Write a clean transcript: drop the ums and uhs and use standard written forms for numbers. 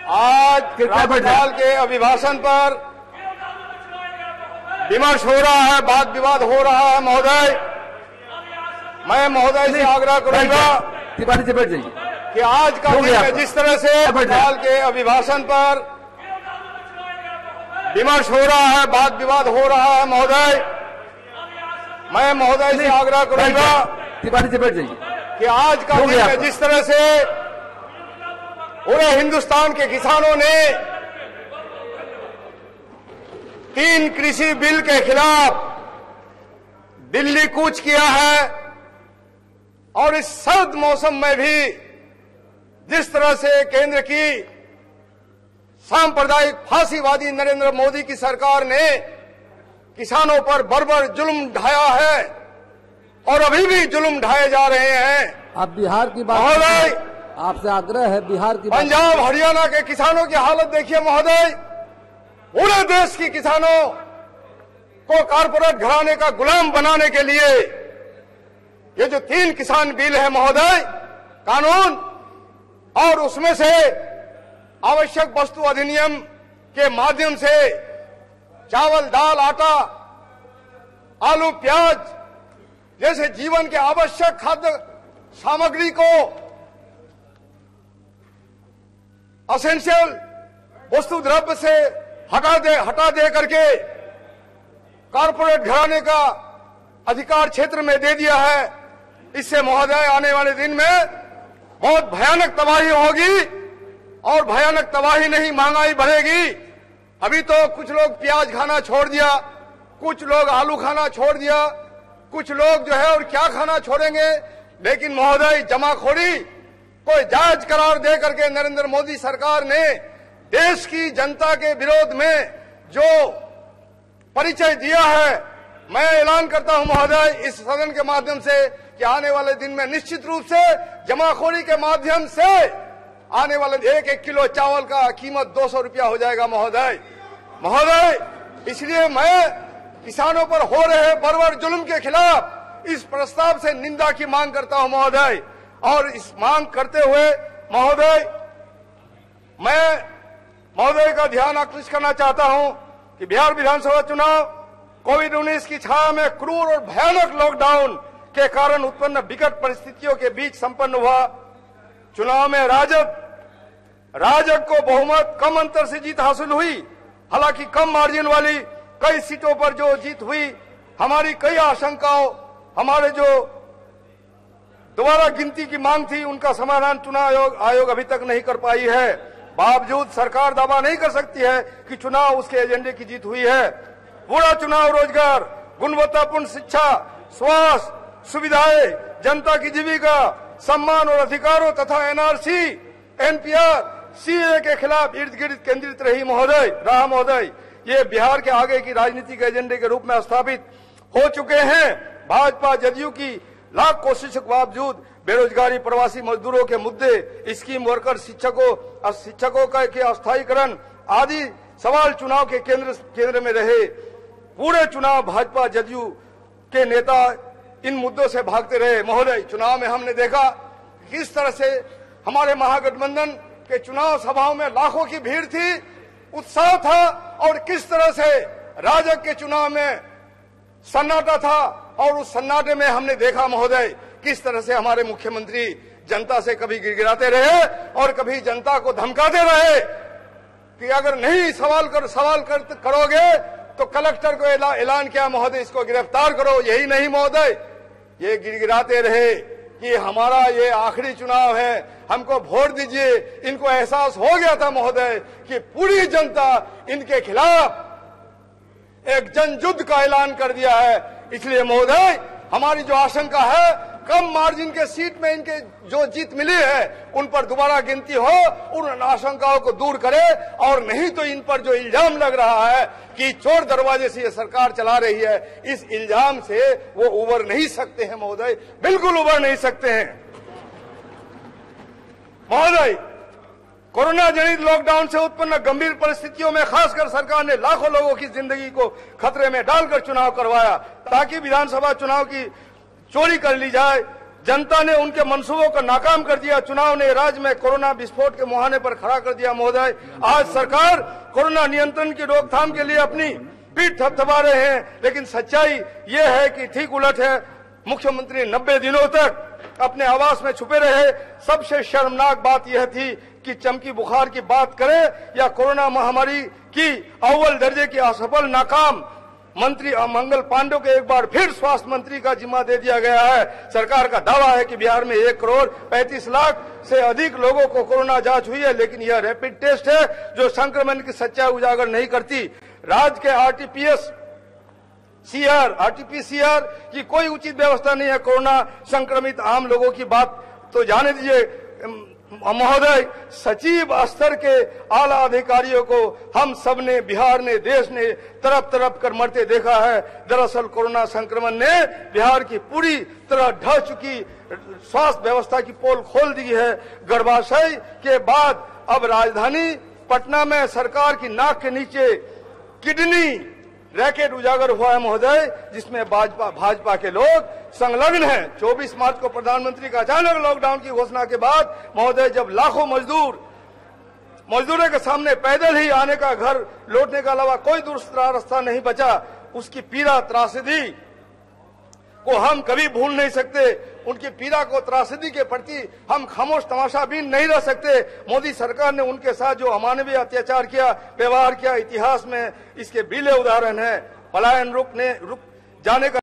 आज राज्यपाल के अभिभाषण पर विमर्श हो रहा है, वाद विवाद हो रहा है। महोदय, मैं महोदय से आग्रह करूंगा तिवारी जी बैठ जाइए कि आज का दिन में जिस तरह से राज्यपाल के अभिभाषण पर विमर्श हो रहा है, वाद विवाद हो रहा है। महोदय, मैं महोदय से आग्रह करूंगा तिवारी जी बैठ जाइए कि आज का दिन में जिस तरह से पूरे हिंदुस्तान के किसानों ने 3 कृषि बिल के खिलाफ दिल्ली कूच किया है और इस सर्द मौसम में भी जिस तरह से केंद्र की सांप्रदायिक फांसीवादी नरेंद्र मोदी की सरकार ने किसानों पर बर्बर जुल्म ढाया है और अभी भी जुल्म ढाए जा रहे हैं। आप बिहार की बात, महोदय आपसे आग्रह है बिहार की पंजाब हरियाणा के किसानों की हालत देखिए महोदय। पूरे देश की किसानों को कारपोरेट घराने का गुलाम बनाने के लिए ये जो 3 किसान बिल है महोदय, कानून, और उसमें से आवश्यक वस्तु अधिनियम के माध्यम से चावल, दाल, आटा, आलू, प्याज जैसे जीवन के आवश्यक खाद्य सामग्री को, असेंशियल वस्तु द्रव्य से हटा दे करके कारपोरेट घराने का अधिकार क्षेत्र में दे दिया है। इससे महोदय आने वाले दिन में बहुत भयानक तबाही होगी और भयानक तबाही नहीं, महंगाई बढ़ेगी। अभी तो कुछ लोग प्याज खाना छोड़ दिया, कुछ लोग आलू खाना छोड़ दिया, कुछ लोग जो है और क्या खाना छोड़ेंगे। लेकिन महोदय जमाखोरी को जायज करार दे करके नरेंद्र मोदी सरकार ने देश की जनता के विरोध में जो परिचय दिया है, मैं ऐलान करता हूं महोदय इस सदन के माध्यम से कि आने वाले दिन में निश्चित रूप से जमाखोरी के माध्यम से आने वाले 1-1 किलो चावल का कीमत 200 रुपया हो जाएगा महोदय। इसलिए मैं किसानों पर हो रहे बर्बर जुल्म के खिलाफ इस प्रस्ताव से निंदा की मांग करता हूं महोदय। और इस मांग करते हुए महोदय मैं महोदय का ध्यान आकृष्ट करना चाहता हूं कि बिहार विधानसभा चुनाव कोविड-19 की छाया में क्रूर और भयानक लॉकडाउन के कारण उत्पन्न विकट परिस्थितियों के बीच संपन्न हुआ चुनाव में राजग को बहुमत कम अंतर से जीत हासिल हुई। हालांकि कम मार्जिन वाली कई सीटों पर जो जीत हुई, हमारी कई आशंकाओं, हमारे जो दोबारा गिनती की मांग थी, उनका समाधान चुनाव आयोग अभी तक नहीं कर पाई है। बावजूद सरकार दावा नहीं कर सकती है कि चुनाव उसके एजेंडे की जीत हुई है। पूरा चुनाव रोजगार, गुणवत्तापूर्ण शिक्षा, स्वास्थ्य सुविधाएं, जनता की जीविका, सम्मान और अधिकारों तथा एनआरसी, एनपीआर, सीए के खिलाफ इर्द गिर्द केंद्रित रही महोदय। ये बिहार के आगे की राजनीति के एजेंडे के रूप में स्थापित हो चुके हैं। भाजपा जदयू की लाख कोशिशों के बावजूद बेरोजगारी, प्रवासी मजदूरों के मुद्दे, स्कीम वर्कर, शिक्षकों का अस्थायीकरण आदि सवाल चुनाव के केंद्र में रहे। पूरे चुनाव भाजपा जदयू के नेता इन मुद्दों से भागते रहे महोदय। चुनाव में हमने देखा किस तरह से हमारे महागठबंधन के चुनाव सभाओं में लाखों की भीड़ थी, उत्साह था, और किस तरह से राजग के चुनाव में सन्नाटा था। और उस सन्नाटे में हमने देखा महोदय किस तरह से हमारे मुख्यमंत्री जनता से कभी गिड़गिड़ाते रहे और कभी जनता को धमकाते रहे कि अगर नहीं सवाल करोगे तो कलेक्टर को ऐलान किया महोदय, इसको गिरफ्तार करो। यही नहीं महोदय, ये गिड़गिड़ाते रहे कि हमारा ये आखिरी चुनाव है, हमको वोट दीजिए। इनको एहसास हो गया था महोदय कि पूरी जनता इनके खिलाफ एक जनयुद्ध का ऐलान कर दिया है। इसलिए महोदय हमारी जो आशंका है, कम मार्जिन के सीट में इनके जो जीत मिली है उन पर दोबारा गिनती हो, उन आशंकाओं को दूर करे। और नहीं तो इन पर जो इल्जाम लग रहा है कि चोर दरवाजे से ये सरकार चला रही है, इस इल्जाम से वो उबर नहीं सकते हैं महोदय, बिल्कुल उबर नहीं सकते हैं महोदय। कोरोना जनित लॉकडाउन से उत्पन्न गंभीर परिस्थितियों में खासकर सरकार ने लाखों लोगों की जिंदगी को खतरे में डालकर चुनाव करवाया ताकि विधानसभा चुनाव की चोरी कर ली जाए। जनता ने उनके मंसूबों को नाकाम कर दिया। चुनाव ने राज्य में कोरोना विस्फोट के मुहाने पर खड़ा कर दिया। महोदय, आज सरकार कोरोना नियंत्रण की रोकथाम के लिए अपनी पीठ थपथपा रहे हैं, लेकिन सच्चाई ये है कि ठीक उलट है। मुख्यमंत्री 90 दिनों तक अपने आवास में छुपे रहे। सबसे शर्मनाक बात यह थी कि चमकी बुखार की बात करें या कोरोना महामारी की अव्वल दर्जे की असफल नाकाम मंत्री मंगल पांडे को एक बार फिर स्वास्थ्य मंत्री का जिम्मा दे दिया गया है। सरकार का दावा है कि बिहार में 1 करोड़ 35 लाख से अधिक लोगों को कोरोना जांच हुई है, लेकिन यह रैपिड टेस्ट है जो संक्रमण की सच्चाई उजागर नहीं करती। राज्य के आरटीपीसीआर की कोई उचित व्यवस्था नहीं है। कोरोना संक्रमित आम लोगों की बात तो जाने दीजिए। महोदय, सचिव स्तर के आला अधिकारियों को हम सब ने, बिहार ने, देश ने तरफ तरफ कर मरते देखा है। दरअसल कोरोना संक्रमण ने बिहार की पूरी तरह ढह चुकी स्वास्थ्य व्यवस्था की पोल खोल दी है। गर्भाशय के बाद अब राजधानी पटना में सरकार की नाक के नीचे किडनी रैकेट उजागर हुआ है महोदय, जिसमें भाजपा के लोग संलग्न हैं। 24 मार्च को प्रधानमंत्री का अचानक लॉकडाउन की घोषणा के बाद महोदय, जब लाखों मजदूरों के सामने पैदल ही आने का, घर लौटने के अलावा कोई दूसरा रास्ता नहीं बचा, उसकी पीड़ा त्रासदी को हम कभी भूल नहीं सकते। उनकी पीड़ा को, त्रासदी के प्रति हम खामोश तमाशाबीन नहीं रह सकते। मोदी सरकार ने उनके साथ जो अमानवीय अत्याचार किया, व्यवहार किया, इतिहास में इसके बीले उदाहरण है। पलायन रुक जाने का